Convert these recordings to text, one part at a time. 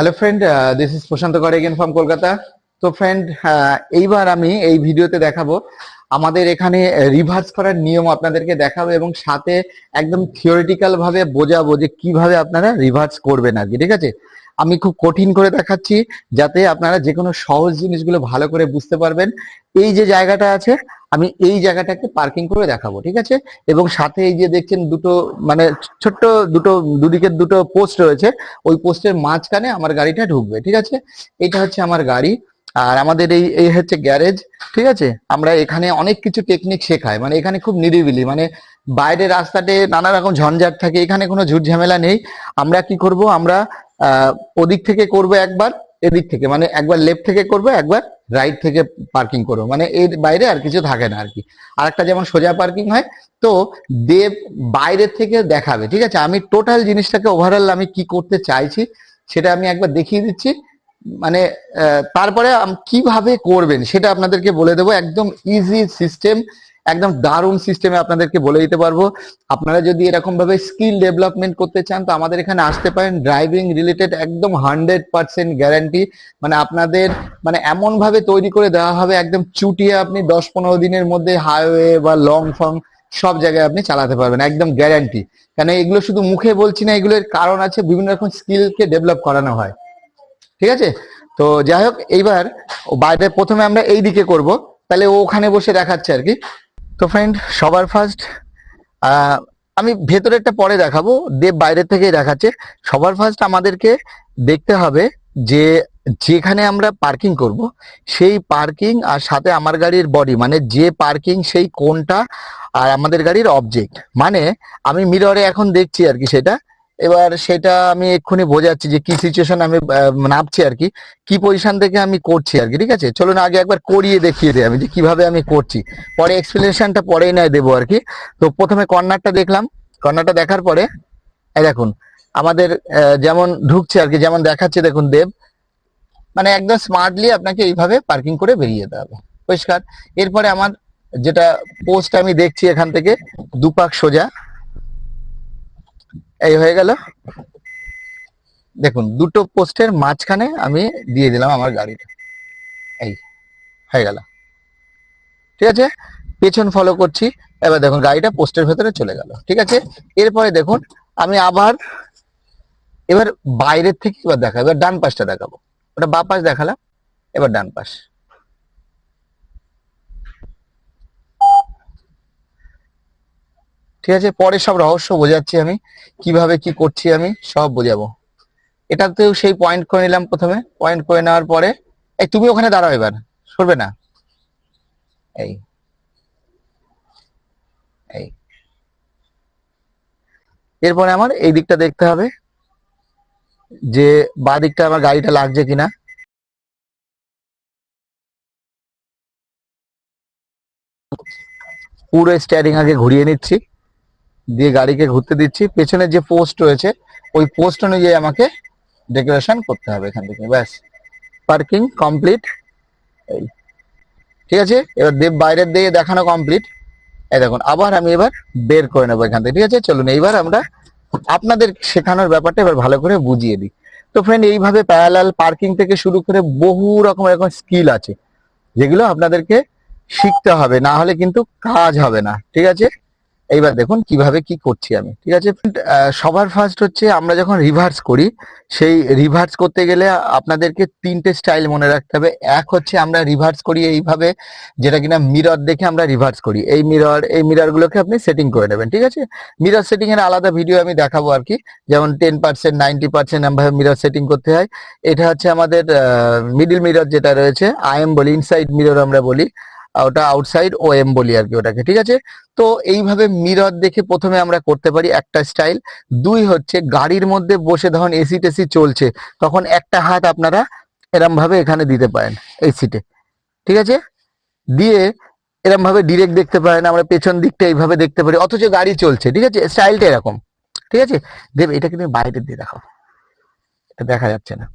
Hello friend, this is প্রশান্ত কর again from Kolkata. তো friend, এইবার আমি এই ভিডিওতে দেখাবো আমাদের এখানে রিভার্স করার নিয়ম আপনাদেরকে দেখাবো এবং সাথে একদম থিওরিটিক্যাল ভাবে বোঝাবো যে কিভাবে আপনারা রিভার্স করবেন আর কি। ঠিক আছে, আমি খুব কঠিন করে দেখাচ্ছি যাতে আপনারা যে কোনো সহজ জিনিসগুলো ভালো করে বুঝতে পারবেন। এই যে জায়গাটা আছে, আমি এই জায়গাটাকে পার্কিং করে দেখাবো, ঠিক আছে। এবং সাথে এই যে দেখছেন দুটো মানে ছোট্ট দুটো দুদিকের দুটো পোস্ট রয়েছে, ওই পোস্টের মাঝখানে আমার গাড়িটা ঢুকবে, ঠিক আছে। এটা হচ্ছে আমার গাড়ি আর আমাদের এই এই হচ্ছে গ্যারেজ, ঠিক আছে। আমরা এখানে অনেক কিছু টেকনিক শেখাই, মানে এখানে খুব নিরিবিলি, মানে বাইরের রাস্তাতে নানা রকম ঝঞ্ঝাট থাকে, এখানে কোনো ঝুট ঝামেলা নেই। আমরা কি করব, আমরা ওদিক থেকে করব একবার, এদিক থেকে মানে একবার লেফট থেকে করব, একবার রাইট থেকে পার্কিং করবো, মানে এর বাইরে আর কিছু থাকে না আর কি। আর একটা যেমন সোজা পার্কিং হয়, তো দেব বাইরের থেকে দেখাবে, ঠিক আছে। আমি টোটাল জিনিসটাকে ওভারঅল আমি কি করতে চাইছি সেটা আমি একবার দেখিয়ে দিচ্ছি, মানে তারপরে কিভাবে করবেন সেটা আপনাদেরকে বলে দেবো। একদম ইজি সিস্টেম, একদম দারুণ সিস্টেমে আপনাদেরকে বলে দিতে পারবো। আপনারা যদি এরকম ভাবে স্কিল ডেভেলপমেন্ট করতে চান তো আমাদের এখানে আসতে পারেন। ড্রাইভিং রিলেটেড একদম 100% গ্যারান্টি, মানে আপনাদের মানে এমন ভাবে তৈরি করে দেওয়া হবে একদম চুটিয়ে আপনি 10-15 দিনের মধ্যে হাইওয়ে বা লং ফর্ম সব জায়গায় আপনি চালাতে পারবেন, একদম গ্যারান্টি। কেন এগুলো শুধু মুখে বলছি না, এগুলোর কারণ আছে, বিভিন্ন রকম স্কিলকে ডেভেলপ করানো হয়, ঠিক আছে। তো যাই হোক, এইবার বাইরে প্রথমে আমরা এই দিকে করব, তাহলে ও ওখানে বসে দেখাচ্ছে আর কি। তো ফ্রেন্ড, সবার ফার্স্ট আমি ভেতরেরটা পরে দেখাবো, দেব বাইরের থেকেই দেখাচ্ছে। সবার ফার্স্ট আমাদেরকে দেখতে হবে যে যেখানে আমরা পার্কিং করব সেই পার্কিং আর সাথে আমার গাড়ির বডি, মানে যে পার্কিং সেই কোনটা আর আমাদের গাড়ির অবজেক্ট, মানে আমি মিররে এখন দেখছি আর কি সেটা। এবার সেটা আমি এক্ষুনি বোঝাচ্ছি যে কি সিচুয়েশন আমি নামছি আর কি, কি পজিশন থেকে আমি করছি আর কি, ঠিক আছে। চলুন আগে একবার করিয়ে দেখিয়ে দিই আমি যে কিভাবে আমি করছি, পরে এক্সপ্লেনেশনটা পরেই নয় দেবো আর কি। তো প্রথমে কর্নারটা দেখলাম, কর্নারটা দেখার পরে এই দেখুন আমাদের যেমন ঢুকছে আর কি, যেমন দেখাচ্ছে দেখুন দেব, মানে একদম স্মার্টলি আপনাকে এইভাবে পার্কিং করে বেরিয়ে যেতে হবে, পরিষ্কার। এরপরে আমার যেটা পোস্ট আমি দেখছি এখান থেকে দুপাক সোজা, এই হয়ে গেল। দেখুন দুটো পোস্টের মাঝখানে আমি দিয়ে দিলাম আমার গাড়িটা, এই হয়ে গেল, ঠিক আছে। পেছন ফলো করছি, এবার দেখুন গাড়িটা পোস্টের ভেতরে চলে গেল, ঠিক আছে। এরপরে দেখুন আমি আবার এবার বাইরের থেকে এবার দেখাবো, এবার ডান পাশটা দেখাবো, ওটা বাঁ পাশ দেখালাম, এবার ডান পাশ, ঠিক আছে। পরে সব রহস্য বোঝাচ্ছি আমি, কিভাবে কি করছি আমি সব বোঝাবো। এটাতেও সেই পয়েন্ট করে নিলাম, প্রথমে পয়েন্ট করে নেওয়ার পরে এই তুমি ওখানে দাঁড়াও, এবার সরবে না, এই এই। এরপরে আমার এই দিকটা দেখতে হবে যে বাঁ দিকটা আমার গাড়িটা লাগছে কিনা। পুরো স্টিয়ারিং আগে ঘুরিয়ে নিচ্ছি, দিয়ে গাড়িকে ঘুরতে দিচ্ছি। পেছনে যে পোস্ট রয়েছে ওই পোস্ট অনুযায়ী আমাকে ডেকোরেশন করতে হবে এখান থেকে, ব্যাস পার্কিং কমপ্লিট, এই ঠিক আছে। এবার দেব বাইরের দিকে দেখানো কমপ্লিট, এই দেখুন আবার আমি এবার বের করে নেবো এখান থেকে, ঠিক আছে। চলুন এইবার আমরা আপনাদের শেখানোর ব্যাপারটা এবার ভালো করে বুঝিয়ে দিই। তো ফ্রেন্ড, এইভাবে প্যারালাল পার্কিং থেকে শুরু করে বহু রকম এরকম স্কিল আছে যেগুলো আপনাদেরকে শিখতে হবে, না হলে কিন্তু কাজ হবে না, ঠিক আছে। এইবার দেখুন কিভাবে কি করছি আমি, ঠিক আছে। সবার ফার্স্ট হচ্ছে আমরা যখন রিভার্স করি, সেই রিভার্স করতে গেলে আপনাদেরকে তিনটে স্টাইল মনে রাখতে হবে। এক হচ্ছে আমরা রিভার্স করি এইভাবে, যেটা কিনা মিরর দেখে আমরা রিভার্স করি। এই মিরর গুলোকে আপনি সেটিং করে নেবেন, ঠিক আছে। মিরর সেটিং এর আলাদা ভিডিও আমি দেখাবো আর কি, যেমন 10%, 90% এমভাবে মিরর সেটিং করতে হয়। এটা হচ্ছে আমাদের মিডিল মিরর যেটা রয়েছে, আইএম বলি, ইনসাইড মিরর আমরা বলি, ওটা আউটসাইড ওএম বলি আর কি ওটাকে, ঠিক আছে। তো এইভাবে মিরর দেখে প্রথমে আমরা করতে পারি একটা স্টাইল। দুই হচ্ছে গাড়ির মধ্যে বসে ধরুন এসি টেসি চলছে, তখন একটা হাত আপনারা এরম ভাবে এখানে দিতে পারেন এই সিটে, ঠিক আছে। দিয়ে এরম ভাবে ডিরেক্ট দেখতে পারেন, আমরা পেছন দিকটা এইভাবে দেখতে পারি অথচ গাড়ি চলছে, ঠিক আছে। স্টাইলটা এরকম, ঠিক আছে। দেব এটা কিন্তু বাইরে দিয়ে দেখাও, এটা দেখা যাচ্ছে না।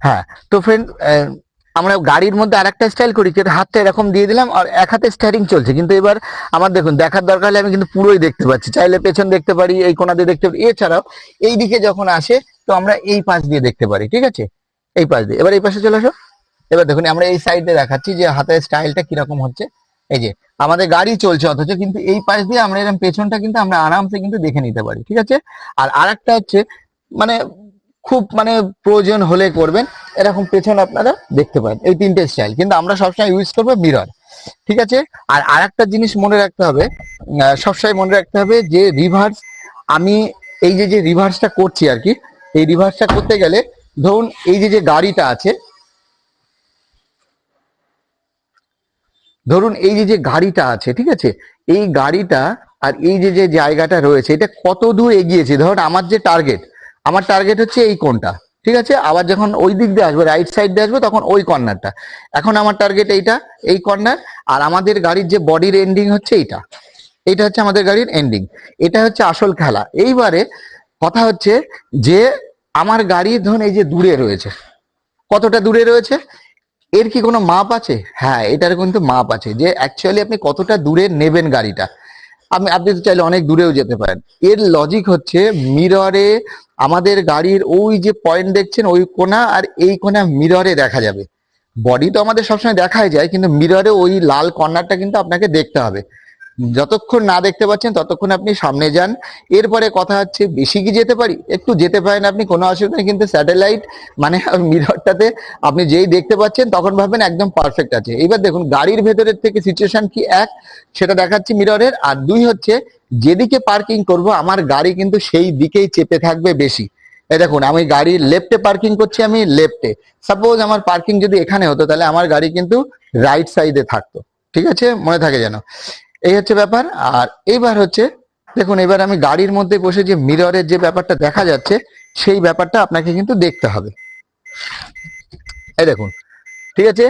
হ্যাঁ, তো ফ্রেন্ড আমরা গাড়ির মধ্যে আরেকটা স্টাইল করি, যেটা হাতটা এরকম দিয়ে দিলাম আর এক হাতে স্টিয়ারিং চলছে, কিন্তু এবার আমার দেখুন দেখার দরকার হলে আমি কিন্তু পুরোই দেখতে পাচ্ছি, চাইলে পেছন দেখতে পারি, এই কোণা দিয়ে দেখতে পারি, এছাড়াও এই দিকে যখন আসে তো আমরা এই পাশ দিয়ে দেখতে পারি, ঠিক আছে, এই পাশ দিয়ে। এবার এই পাশে চলে আসো। এবার দেখুন আমরা এই সাইডে দেখাচ্ছি যে হাতের স্টাইলটা কিরকম হচ্ছে। এই যে আমাদের গাড়ি চলছে অথচ কিন্তু এই পাশ দিয়ে আমরা এরকম পেছনটা কিন্তু আমরা আরামসে কিন্তু দেখে নিতে পারি, ঠিক আছে। আর আরেকটা হচ্ছে মানে খুব মানে প্রয়োজন হলে করবেন, এরকম পেছন আপনারা দেখতে পারেন। এই তিনটে স্টাইল কিন্তু আমরা সবসময় ইউজ করবো মিরর, ঠিক আছে। আর আরেকটা জিনিস মনে রাখতে হবে, সবসময় মনে রাখতে হবে যে রিভার্স, আমি এই যে যে রিভার্সটা করছি আর কি, এই রিভার্সটা করতে গেলে ধরুন এই যে যে গাড়িটা আছে, ধরুন এই যে যে গাড়িটা আছে, ঠিক আছে, এই গাড়িটা আর এই যে যে জায়গাটা রয়েছে এটা কত দূর এগিয়েছে। ধরুন আমার যে টার্গেট, আমার টার্গেট হচ্ছে এই কোণটা, ঠিক আছে, আবার যখন ওই দিক দিয়ে আসবো রাইট সাইড দিয়ে আসবো তখন ওই কর্নারটা। এখন আমার টার্গেট এইটা, এই কর্নার, আর আমাদের গাড়ির যে বডির এন্ডিং হচ্ছে এইটা, এইটা হচ্ছে আমাদের গাড়ির এন্ডিং, এটা হচ্ছে আসল খেলা। এইবারে কথা হচ্ছে যে আমার গাড়ি ধরুন এই যে দূরে রয়েছে, কতটা দূরে রয়েছে, এর কি কোনো মাপ আছে? হ্যাঁ, এটার কিন্তু মাপ আছে যে অ্যাকচুয়ালি আপনি কতটা দূরে নেবেন গাড়িটা। আপনি তো চাইলে অনেক দূরেও যেতে পারেন। এর লজিক হচ্ছে মিররে আমাদের গাড়ির ওই যে পয়েন্ট দেখছেন ওই কোণা আর এই কোণা মিররে দেখা যাবে। বডি তো আমাদের সবসময় দেখাই যায়, কিন্তু মিররে ওই লাল কর্নারটা কিন্তু আপনাকে দেখতে হবে। যতক্ষণ না দেখতে পাচ্ছেন ততক্ষণ আপনি সামনে যান। এরপরে কথা হচ্ছে বেশি কি যেতে পারি, একটু যেতে পারেন আপনি, কোনো অসুবিধা নেই, কিন্তু স্যাটেলাইট মানে মিররটাতে আপনি যেই দেখতে পাচ্ছেন তখন ভাববেন একদম পারফেক্ট আছে। এবার দেখুন গাড়ির ভেতরের থেকে সিচুয়েশন কি, এক সেটা দেখাচ্ছি মিররের, আর দুই হচ্ছে যেদিকে পার্কিং করব আমার গাড়ি কিন্তু সেই দিকেই চেপে থাকবে বেশি। এই দেখুন আমি গাড়ির লেফটে পার্কিং করছি, আমি লেফটে, সাপোজ আমার পার্কিং যদি এখানে হতো তাহলে আমার গাড়ি কিন্তু রাইট সাইডে থাকতো, ঠিক আছে, মনে থাকে যেন। এই হচ্ছে ব্যাপার। আর এইবার হচ্ছে দেখুন, এবার আমি গাড়ির মধ্যে বসে যে মিররের যে ব্যাপারটা দেখা যাচ্ছে সেই ব্যাপারটা আপনাকে কিন্তু দেখতে হবে। এই দেখুন, ঠিক আছে,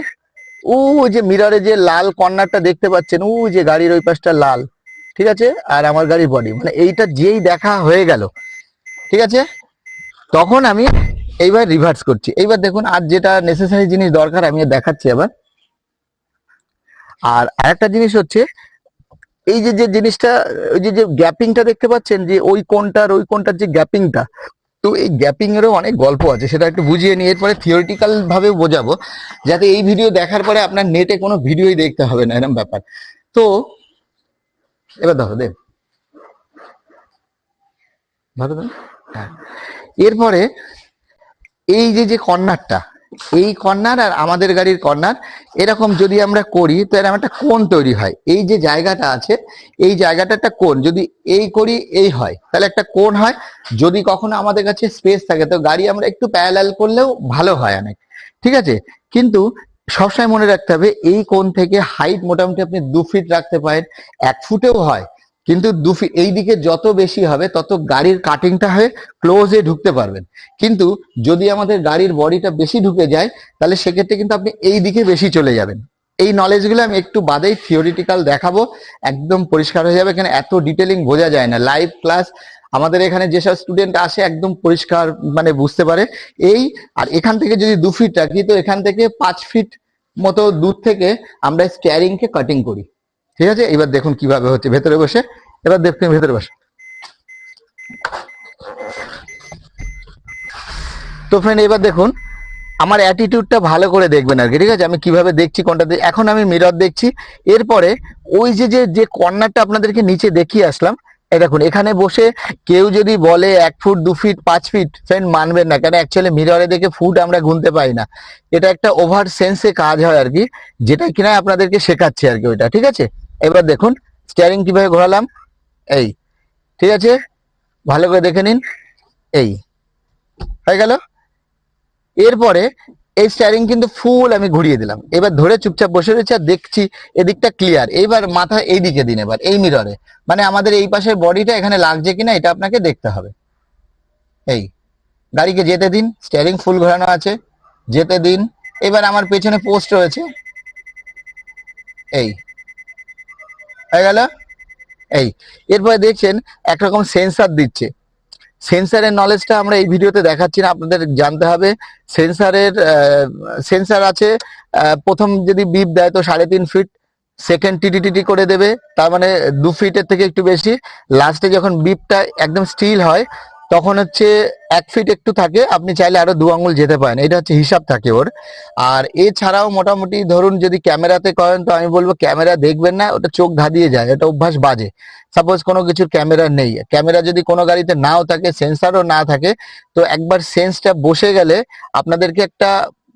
ও যে মিররে যে লাল কর্নারটা দেখতে পাচ্ছেন, ও যে গাড়ির ওই পাশটা লাল, ঠিক আছে, আর আমার গাড়ির বডি, মানে এইটা যেই দেখা হয়ে গেল, ঠিক আছে, তখন আমি এইবার রিভার্স করছি। এইবার দেখুন আর যেটা নেসেসারি জিনিস দরকার আমি দেখাচ্ছি আবার। আর আরেকটা জিনিস হচ্ছে এই যে যে জিনিসটা, ওই যে যে গ্যাপিংটা দেখতে পাচ্ছেন, যে ওই কোণটার ওই কোণটার যে গ্যাপিংটা, তো এই গ্যাপিং এরও অনেক গল্প আছে, সেটা একটু বুঝিয়ে নিয়ে এরপরে থিওরিটিক্যাল ভাবে বোঝাবো, যাতে এই ভিডিও দেখার পরে আপনার নেটে কোনো ভিডিওই দেখতে হবে না, এরকম ব্যাপার। তো এবার দেখো দেব ভালো দেন। হ্যাঁ, এরপরে এই যে যে কর্নারটা, এই কর্নার আর আমাদের গাড়ির কর্নার এরকম যদি আমরা করি তো এরকম একটা কোণ তৈরি হয়। এই যে জায়গাটা আছে এই জায়গাটা একটা কোণ, যদি এই করি এই হয় তাহলে একটা কোণ হয়। যদি কখনো আমাদের কাছে স্পেস থাকে তো গাড়ি আমরা একটু প্যারালাল করলেও ভালো হয় অনেক, ঠিক আছে। কিন্তু সবসময় মনে রাখতে হবে এই কোণ থেকে হাইট মোটামুটি আপনি 2 ফিট রাখতে পারেন, 1 ফুটেও হয়, কিন্তু 2 ফিট এই দিকে যত বেশি হবে তত গাড়ির কাটিংটা হয়ে ক্লোজে ঢুকতে পারবেন। কিন্তু যদি আমাদের গাড়ির বডিটা বেশি ঢুকে যায় তাহলে সেক্ষেত্রে কিন্তু আপনি এই দিকে বেশি চলে যাবেন। এই নলেজগুলো আমি একটু বাদেই থিওরিটিক্যাল দেখাবো, একদম পরিষ্কার হয়ে যাবে, এখানে এত ডিটেলিং বোঝা যায় না। লাইভ ক্লাস আমাদের এখানে যেসব স্টুডেন্ট আসে একদম পরিষ্কার মানে বুঝতে পারে। এই আর এখান থেকে যদি 2 ফিট রাখি তো এখান থেকে 5 ফিট মতো দূর থেকে আমরা স্টিয়ারিং কে কাটিং করি, ঠিক আছে। এবার দেখুন কিভাবে হচ্ছে ভেতরে বসে, এবার দেখুন ভেতরে বসে। তো ফ্রেন্ড এবার দেখুন আমার অ্যাটিটিউডটা ভালো করে দেখবেন আর কি, ঠিক আছে, আমি কিভাবে দেখছি কোনটা এখন আমি মিরর দেখছি। এরপরে ওই যে যে যে কর্নারটা আপনাদেরকে নিচে দেখিয়ে আসলাম, এই দেখুন এখানে বসে কেউ যদি বলে 1 ফুট 2 ফিট 5 ফিট, ফ্রেন্ড মানবেন না, কেন অ্যাকচুয়ালি মিররে দেখে ফুট আমরা গুনতে পাই না, এটা একটা ওভার সেন্সে কাজ হয় আর কি, যেটা কিনা আপনাদেরকে শেখাচ্ছি আর কি ওইটা, ঠিক আছে। এবার দেখুন স্টিয়ারিং কিভাবে ঘোরালাম, এই, ঠিক আছে, ভালো করে দেখে নিন, এই হয়ে গেল। এরপরে এই স্টিয়ারিং কিন্তু ফুল আমি ঘুরিয়ে দিলাম, এবার ধরে চুপচাপ বসে রয়েছে আর দেখছি এদিকটা ক্লিয়ার। এইবার মাথা এইদিকে দিন, এবার এই মিররে মানে আমাদের এই পাশের বডিটা এখানে লাগছে কিনা এটা আপনাকে দেখতে হবে। এই গাড়িকে যেতে দিন, স্টিয়ারিং ফুল ঘোরানো আছে, যেতে দিন। এবার আমার পেছনে পোস্ট রয়েছে, এই হয়ে গেল। এই এরপরে দেখছেন একরকম সেন্সার দিচ্ছে, সেন্সারের নলেজটা আমরা এই ভিডিওতে দেখাচ্ছি না, আপনাদের জানতে হবে। সেন্সার আছে, প্রথম যদি বিপ দেয় তো 3.5 ফিট, সেকেন্ড টিটি করে দেবে, তার মানে 2 ফিটের থেকে একটু বেশি। লাস্টে যখন বিপটা একদম স্টিল হয় তখন হচ্ছে 1 ফিট একটু থাকে, আপনি চাইলে আরো 2 আঙ্গুল যেতে পারেন, এটা হচ্ছে হিসাব থাকে ওর। আর এছাড়াও মোটামুটি ধরুন যদি ক্যামেরাতে করেন তো আমি বলবো ক্যামেরা দেখবেন না, ওটা চোখ ধাঁধিয়ে যায়, এটা অভ্যাস বাজে। সাপোজ কোনো কিছুর ক্যামেরা নেই, ক্যামেরা যদি কোনো গাড়িতে নাও থাকে, সেন্সারও না থাকে, তো একবার সেন্সটা বসে গেলে আপনাদেরকে একটা,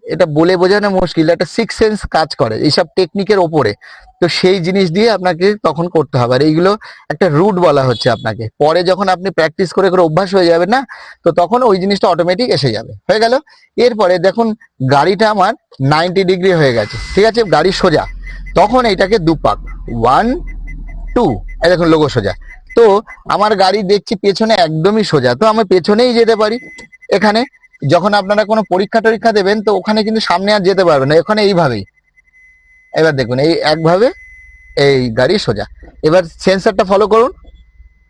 এটা বলে বোঝানো মুশকিল, একটা সিক্স সেন্স কাজ করে এইসব টেকনিকের ওপরে। তো সেই জিনিস দিয়ে আপনাকে তখন করতে হবে, আর এইগুলো একটা রুট বলা হচ্ছে আপনাকে। পরে যখন আপনি প্র্যাকটিস করে করে অভ্যাস হয়ে যাবে না, তো তখন ওই জিনিসটা অটোমেটিক এসে যাবে, হয়ে গেল। এরপরে দেখুন গাড়িটা আমার 90 ডিগ্রি হয়ে গেছে, ঠিক আছে, গাড়ি সোজা। তখন এইটাকে দুপাক, 1 2, এই দেখুন লোগো সোজা। তো আমার গাড়ি দেখছি পেছনে একদমই সোজা, তো আমি পেছনেই যেতে পারি। এখানে যখন আপনারা কোনো পরীক্ষা টরীক্ষা দেবেন তো ওখানে কিন্তু সামনে আর যেতে পারবেন না, ওখানে এইভাবেই। এবার দেখুন এই একভাবে এই গাড়ি সোজা। এবার সেন্সারটা ফলো করুন,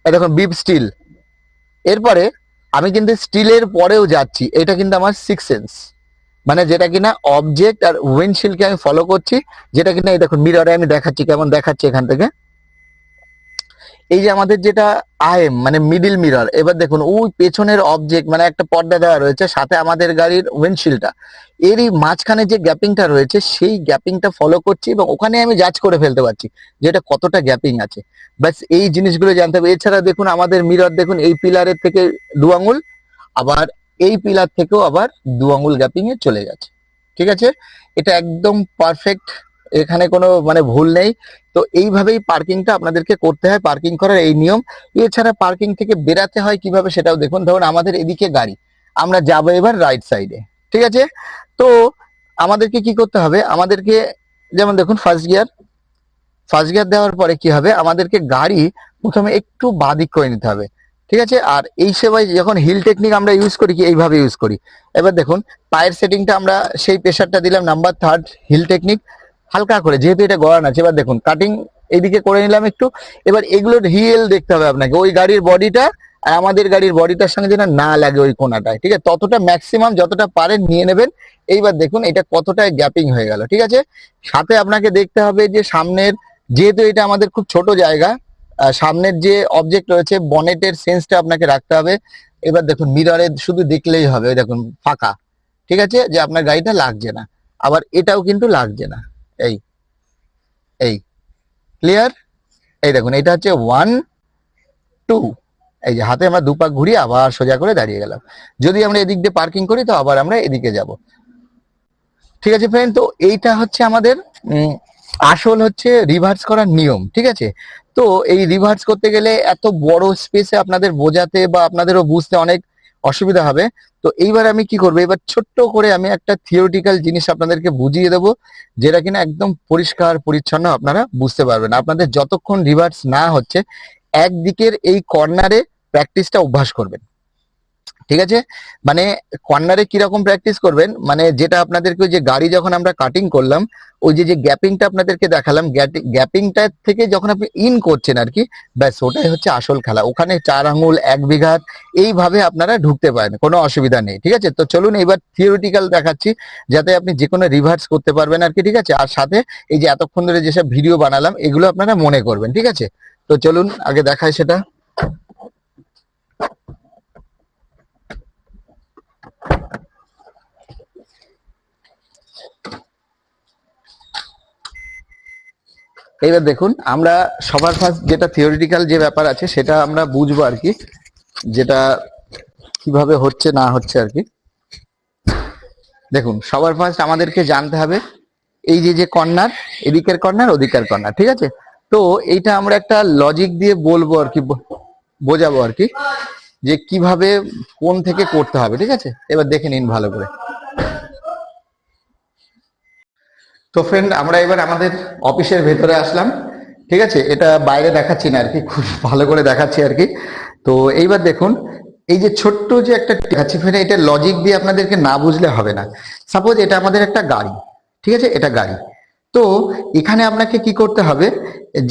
এই দেখুন বিপ স্টিল। এরপরে আমি কিন্তু স্টিলের পরেও যাচ্ছি, এটা কিন্তু আমার সিক্স সেন্স, মানে যেটা কিনা অবজেক্ট আর উইন্ডশিল্ডকে আমি ফলো করছি, যেটা কিনা এই দেখুন মিররে আমি দেখাচ্ছি, কেমন দেখাচ্ছি এখান থেকে। এই যে আমাদের যেটা আইএম মানে মিডিল মিরর, এবার দেখুন ওই পেছনের অবজেক্ট মানে একটা পর্দা দেওয়া রয়েছে, সাথে আমাদের গাড়ির উইন্ডশিল্ডটা, এরই মাঝখানে যে গ্যাপিংটা রয়েছে সেই গ্যাপিংটা ফলো করছি, এবং ওখানে আমি জাজ করে ফেলতে পারছি যে এটা কতটা গ্যাপিং আছে। ব্যাস এই জিনিসগুলো জানতে হবে। এছাড়া দেখুন আমাদের মিরর দেখুন এই পিলারের থেকে 2 আঙ্গুল, আবার এই পিলার থেকেও আবার 2 আঙ্গুল গ্যাপিং এ চলে গেছে, ঠিক আছে। এটা একদম পারফেক্ট, এখানে কোনো মানে ভুল নেই। তো এইভাবেই পার্কিংটা আপনাদেরকে করতে হয়, পার্কিং করার এই নিয়ম। এছাড়া পার্কিং থেকে বেরাতে হয় কিভাবে সেটাও দেখুন। ধরুন আমাদের এদিকে গাড়ি, আমরা যাবো এবার রাইট সাইডে, ঠিক আছে। তো আমাদেরকে কি করতে হবে, আমাদেরকে যেমন দেখুন ফার্স্ট গিয়ার দেওয়ার পরে কি হবে, আমাদেরকে গাড়ি প্রথমে একটু বাদিক করে নিতে হবে, ঠিক আছে। আর এই সেবায় যখন হিল টেকনিক আমরা ইউজ করি কি এইভাবে ইউজ করি। এবার দেখুন পায়ের সেটিংটা আমরা সেই প্রেশারটা দিলাম নাম্বার 3 হিল টেকনিক, হালকা করে, যেহেতু এটা গড়ান আছে। এবার দেখুন কাটিং এইদিকে করে নিলাম একটু। এবার এগুলোর হিল দেখতে হবে আপনাকে, ওই গাড়ির বডিটা আর আমাদের গাড়ির বডিটার সঙ্গে যেন না লাগে ওই কোনাটায়, ঠিক আছে, ততটা ম্যাক্সিমাম যতটা পারেন নিয়ে নেবেন। এইবার দেখুন এটা কতটা গ্যাপিং হয়ে গেল, ঠিক আছে। সাথে আপনাকে দেখতে হবে যে সামনের, যেহেতু এটা আমাদের খুব ছোট জায়গা, সামনের যে অবজেক্ট রয়েছে বনেটের সেন্সটা আপনাকে রাখতে হবে। এবার দেখুন মিররে শুধু দেখলেই হবে, ওই দেখুন ফাঁকা, ঠিক আছে, যে আপনার গাড়িটা লাগছে না, আবার এটাও কিন্তু লাগছে না। এই এই ক্লিয়ার। এই দেখুন এটা হচ্ছে 1 2, এই যে হাতে আমরা দুপাক ঘুরিয়ে আবার সোজা করে দাঁড়িয়ে গেলাম। যদি আমরা এদিক দিয়ে পার্কিং করি তো আবার আমরা এদিকে যাব, ঠিক আছে ফ্রেন্ড। তো এইটা হচ্ছে আমাদের আসল হচ্ছে রিভার্স করার নিয়ম, ঠিক আছে। তো এই রিভার্স করতে গেলে এত বড় স্পেসে আপনাদের বোঝাতে বা আপনাদেরও বুঝতে অনেক অসুবিধা হবে। তো এইবার আমি কি করবো, এবার ছোট্ট করে আমি একটা থিওরিটিক্যাল জিনিস আপনাদেরকে বুঝিয়ে দেবো, যেটা কিনা একদম পরিষ্কার পরিচ্ছন্ন আপনারা বুঝতে পারবেন। আপনাদের যতক্ষণ রিভার্স না হচ্ছে একদিকের এই কর্নারে প্র্যাকটিসটা অভ্যাস করবেন, ঠিক আছে। মানে কর্নারে কিরকম প্র্যাকটিস করবেন, মানে যেটা আপনাদেরকে ওই যে গাড়ি যখন আমরা কাটিং করলাম, ওই যে যে গ্যাপিংটা আপনাদেরকে দেখালাম, গ্যাপিংটা থেকে যখন আপনি ইন করছেন আর কি, ব্যাস ওটাই হচ্ছে আসল খেলা। ওখানে 4 আঙ্গুল 1 বিঘাত এইভাবে আপনারা ঢুকতে পারেন, কোনো অসুবিধা নেই, ঠিক আছে। তো চলুন এবার থিওরিটিক্যাল দেখাচ্ছি, যাতে আপনি যে কোনো রিভার্স করতে পারবেন আর কি, ঠিক আছে। আর সাথে এই যে এতক্ষণ ধরে যেসব ভিডিও বানালাম এগুলো আপনারা মনে করবেন, ঠিক আছে। তো চলুন আগে দেখাই সেটা। এইবার দেখুন আমরা সবার ফার্স্ট যেটা থিওরিটিক্যাল যে ব্যাপার আছে সেটা আমরা বুঝবো আর কি, যেটা কিভাবে হচ্ছে না হচ্ছে আর কি। দেখুন সবার ফার্স্ট আমাদেরকে জানতে হবে এই যে যে কর্নার, এদিকের কর্নার ওদিকের কর্নার, ঠিক আছে। তো এইটা আমরা একটা লজিক দিয়ে বলবো আর কি, বোঝাবো আর কি, যে কিভাবে কোন থেকে করতে হবে, ঠিক আছে। এবার দেখে নিন ভালো করে। তো ফ্রেন্ড আমরা এবার আমাদের অফিসের ভেতরে আসলাম, ঠিক আছে। এটা বাইরে দেখাচ্ছি না আর কি, খুব ভালো করে দেখাচ্ছি আর কি। তো এইবার দেখুন এই যে ছোট্ট যে একটা দেখাচ্ছি ফ্রেন্ড, এটা লজিক দিয়ে আপনাদেরকে না বুঝলে হবে না। সাপোজ এটা আমাদের একটা গাড়ি, ঠিক আছে, এটা গাড়ি। তো এখানে আপনাকে কি করতে হবে,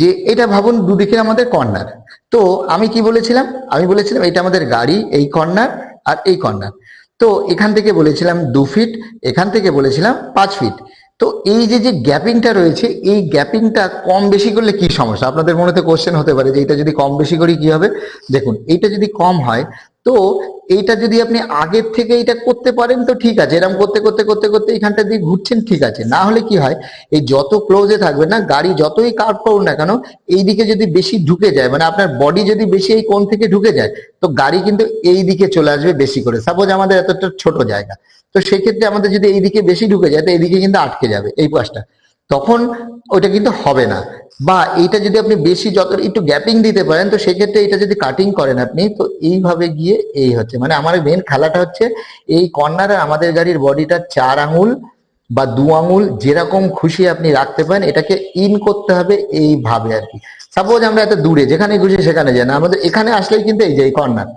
যে এটা ভাবুন দুদিকে আমাদের কর্নার। তো আমি কি বলেছিলাম, আমি বলেছিলাম এটা আমাদের গাড়ি, এই কর্নার আর এই কর্নার। তো এখান থেকে বলেছিলাম 2 ফিট, এখান থেকে বলেছিলাম 5 ফিট। তো এই যে যে গ্যাপিংটা রয়েছে, এই গ্যাপিংটা কম বেশি করলে কি সমস্যা? আপনাদের মনে তো কোশ্চেন হতে পারে যে এটা যদি কম বেশি করি কি হবে। দেখুন এইটা যদি কম হয়, তো এইটা যদি আপনি আগের থেকে এটা করতে পারেন তো ঠিক আছে, এরকম করতে করতে করতে করতে এইখানটা দিয়ে ঘুরছেন ঠিক আছে। না হলে কি হয়, এই যত ক্লোজে থাকবে না গাড়ি, যতই কার্ভ করুন না কেন, এইদিকে যদি বেশি ঢুকে যায়, মানে আপনার বডি যদি বেশি এই কোণ থেকে ঢুকে যায়, তো গাড়ি কিন্তু এই দিকে চলে আসবে বেশি করে। সাপোজ আমাদের এতটা ছোট জায়গা, তো সেক্ষেত্রে আমাদের যদি এইদিকে বেশি ঢুকে যায়, তো এইদিকে কিন্তু আটকে যাবে এই পাশটা, তখন ওইটা কিন্তু হবে না। বা এইটা যদি আপনি বেশি যত একটু গ্যাপিং দিতে পারেন, তো সেক্ষেত্রে এটা যদি কাটিং করেন আপনি, তো এইভাবে গিয়ে এই হচ্ছে, মানে আমার মেন খেলাটা হচ্ছে এই কর্নারে আমাদের গাড়ির বডিটা 4 আঙুল বা 2 আঙুল যেরকম খুশি আপনি রাখতে পারেন, এটাকে ইন করতে হবে এইভাবে আর কি। সাপোজ আমরা এত দূরে যেখানে খুশি সেখানে যাই না, আমাদের এখানে আসলেই কিন্তু এই যে এই কর্নার,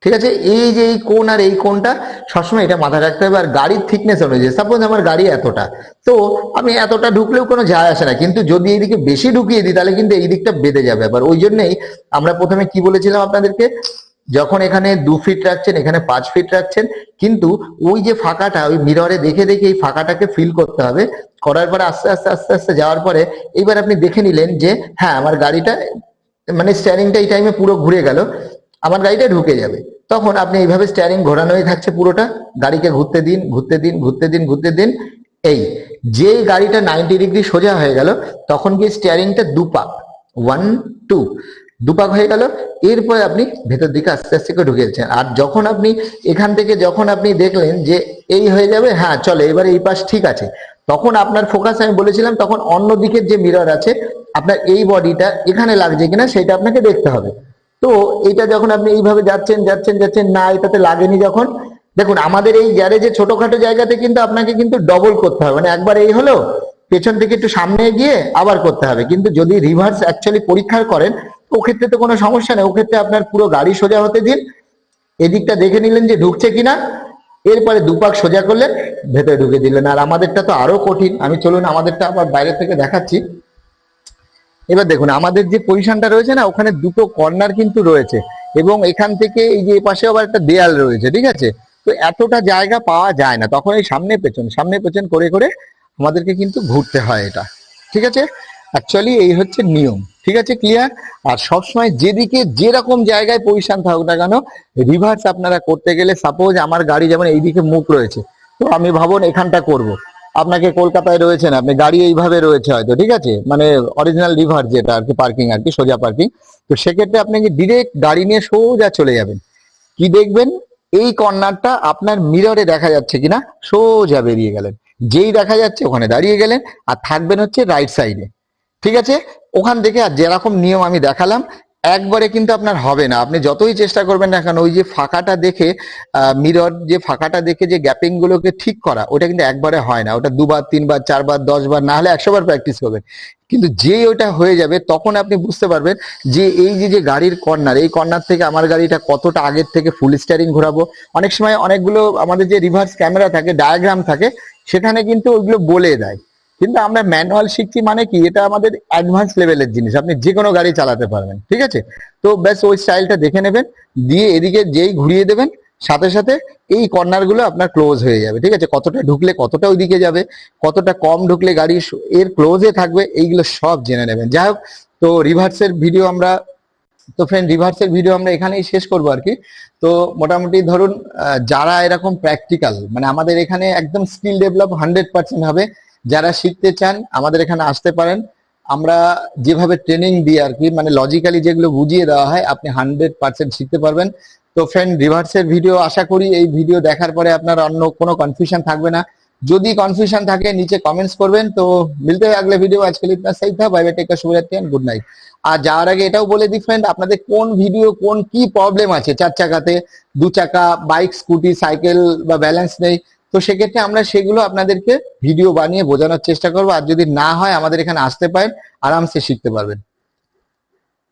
ঠিক আছে, এই যে এই কোণ আর এই কোণটা সবসময় এটা মাথায় রাখতে হবে। আর গাড়ির থিকনেস অনুযায়ী, সাপোজ আমার গাড়ি এতটা, তো আমি এতটা ঢুকলেও কোনো যায় আসে না, কিন্তু যদি এইদিকে বেশি ঢুকিয়ে দিই তাহলে কিন্তু এই দিকটা বেঁধে যাবে। আবার ওই জন্যই আমরা প্রথমে কি বলেছিলাম আপনাদেরকে, যখন এখানে 2 ফিট রাখছেন, এখানে 5 ফিট রাখছেন, কিন্তু ওই যে ফাঁকাটা ওই মিররে দেখে দেখে এই ফাঁকাটাকে ফিল করতে হবে। করার পরে আস্তে আস্তে আস্তে আস্তে যাওয়ার পরে এইবার আপনি দেখে নিলেন যে হ্যাঁ আমার গাড়িটা, মানে স্টিয়ারিংটা এই টাইমে পুরো ঘুরে গেল, আমার গাড়িটা ঢুকে যাবে। তখন আপনি এইভাবে স্টিয়ারিং ঘোরানোই থাকছে পুরোটা, গাড়িকে ঘুরতে দিন ঘুরতে দিন ঘুরতে দিন ঘুরতে দিন। এই যে গাড়িটা 90 ডিগ্রি সোজা হয়ে গেল, তখন গিয়ে স্টিয়ারিংটা দুপাক, 1 2 দুপাক হয়ে গেল। এরপরে আপনি ভেতর দিকে আস্তে আস্তে করে ঢুকে যাচ্ছেন। আর যখন আপনি এখান থেকে যখন আপনি দেখলেন যে এই হয়ে যাবে, হ্যাঁ চলে এবারে এই পাশ ঠিক আছে, তখন আপনার ফোকাস, আমি বলেছিলাম তখন অন্য দিকের যে মিরর আছে আপনার এই বডিটা এখানে লাগছে কিনা সেটা আপনাকে দেখতে হবে। তো এটা যখন আপনি এইভাবে যাচ্ছেন যাচ্ছেন যাচ্ছেন, না এটাতে লাগেনি যখন, দেখুন আমাদের এই গ্যারেজে ছোটখাটো জায়গাতে কিন্তু আপনাকে কিন্তু ডবল করতে হবে, মানে একবার এই হলো পেছন থেকে একটু সামনে গিয়ে আবার করতে হবে। কিন্তু যদি রিভার্স অ্যাকচুয়ালি পরীক্ষা করেন, ও ক্ষেত্রে তো কোনো সমস্যা নেই, ও ক্ষেত্রে আপনার পুরো গাড়ি সোজা হতে দিন, এদিকটা দেখে নিলেন যে ঢুকছে কিনা, এরপরে দুপাক সোজা করলেন, ভেতরে ঢুকে দিলেন। আর আমাদেরটা তো আরো কঠিন, আমি চলুন আমাদেরটা আবার বাইরে থেকে দেখাচ্ছি। এবার দেখুন আমাদের যে পজিশনটা রয়েছে না, ওখানে দুটো কর্নার কিন্তু রয়েছে, এবং এখান থেকে এই যে পাশে আবার একটা দেয়াল রয়েছে, ঠিক আছে। তো এতটা জায়গা পাওয়া যায় না, তখন এই সামনে পেছন করে করে আমাদেরকে কিন্তু ঘুরতে হয় এটা, ঠিক আছে। অ্যাকচুয়ালি এই হচ্ছে নিয়ম, ঠিক আছে, ক্লিয়ার। আর সবসময় যেদিকে যেরকম জায়গায় পজিশন থাকুক না কেন, রিভার্স আপনারা করতে গেলে, সাপোজ আমার গাড়ি যেমন এইদিকে মুখ রয়েছে, তো আমি ভাবুন এখানটা করব, আপনাকে কলকাতায় রয়েছেন, আপনি গাড়ি এইভাবে রয়েছে হয়তো, ঠিক আছে, মানে অরিজিনাল রিভার যেটা আর কি, পার্কিং আর কি, সোজা পার্কিং। তো সেক্ষেত্রে আপনাকে ডিরেক্ট গাড়ি নিয়ে সোজা চলে যাবেন, কি দেখবেন এই কর্নারটা আপনার মিররে দেখা যাচ্ছে কিনা, সোজা বেরিয়ে গেলেন, যেই দেখা যাচ্ছে ওখানে দাঁড়িয়ে গেলেন, আর থাকবেন হচ্ছে রাইট সাইডে, ঠিক আছে। ওখান থেকে আর যেরকম নিয়ম আমি দেখালাম, একবারে কিন্তু আপনার হবে না, আপনি যতই চেষ্টা করবেন না কেন, ওই যে ফাঁকাটা দেখে, মিরর যে ফাঁকাটা দেখে যে গ্যাপিং গুলোকে ঠিক করা, ওটা কিন্তু একবারে হয় না, ওটা 2 বার 3 বার 4 বার 10 বার, না হলে 100 বার প্র্যাকটিস করবেন। কিন্তু যেই ওটা হয়ে যাবে তখন আপনি বুঝতে পারবেন যে এই যে যে গাড়ির কর্নার, এই কর্নার থেকে আমার গাড়িটা কতটা আগের থেকে ফুল স্টিয়ারিং ঘোরাবো। অনেক সময় অনেকগুলো আমাদের যে রিভার্স ক্যামেরা থাকে, ডায়াগ্রাম থাকে, সেখানে কিন্তু ওইগুলো বলে দেয়, কিন্তু আমরা ম্যানুয়াল শিখছি, মানে কি এটা আমাদের অ্যাডভান্স লেভেলের জিনিস, আপনি যে কোনো গাড়ি চালাতে পারবেন, ঠিক আছে। তো ব্যাস ওই স্টাইলটা দেখে নেবেন, দিয়ে এদিকে যেই ঘুরিয়ে দেবেন, সাথে সাথে এই কর্নার গুলো আপনার ক্লোজ হয়ে যাবে, ঠিক আছে। কতটা ঢুকলে কতটা ওইদিকে যাবে, কতটা কম ঢুকলে গাড়ি এর ক্লোজে থাকবে, এইগুলো সব জেনে নেবেন। যাই হোক, তো রিভার্সের ভিডিও আমরা, তো ফ্রেন্ড রিভার্সের ভিডিও আমরা এখানেই শেষ করবো আর কি। তো মোটামুটি ধরুন যারা এরকম প্র্যাকটিক্যাল, মানে আমাদের এখানে একদম স্কিল ডেভেলপ 100% হবে, যারা শিখতে চান আমাদের এখানে আসতে পারেন। আমরা যেভাবে ট্রেনিং দিই আর কি, মানে লজিক্যালি যেগুলো বুঝিয়ে দেওয়া হয়, আপনি 100% শিখতে পারবেন। তো ফ্রেন্ড রিভার্সের ভিডিও, আশা করি এই ভিডিও দেখার পরে আপনার অন্য কোনো কনফিউশন থাকবে না। যদি কনফিউশন থাকে নিচে কমেন্টস করবেন। তো মিলতে হবে আগলে ভিডিও, আজকে ইतना सही था, बाय बाय, टेक केयर, শুভরাত্রি এন্ড গুড নাইট। আর যাওয়ার আগে এটাও বলে দিই ফ্রেন্ড, আপনাদের কোন ভিডিও কোন কি প্রবলেম আছে 4 চাকাতে, 2 চাকা, বাইক, স্কুটি, সাইকেল বা ব্যালেন্স নেই, তো সেক্ষেত্রে আমরা সেগুলো আপনাদেরকে ভিডিও বানিয়ে বোঝানোর চেষ্টা করবো। আর যদি না হয় আমাদের এখানে আসতে পারেন, আরামসে শিখতে পারবেন।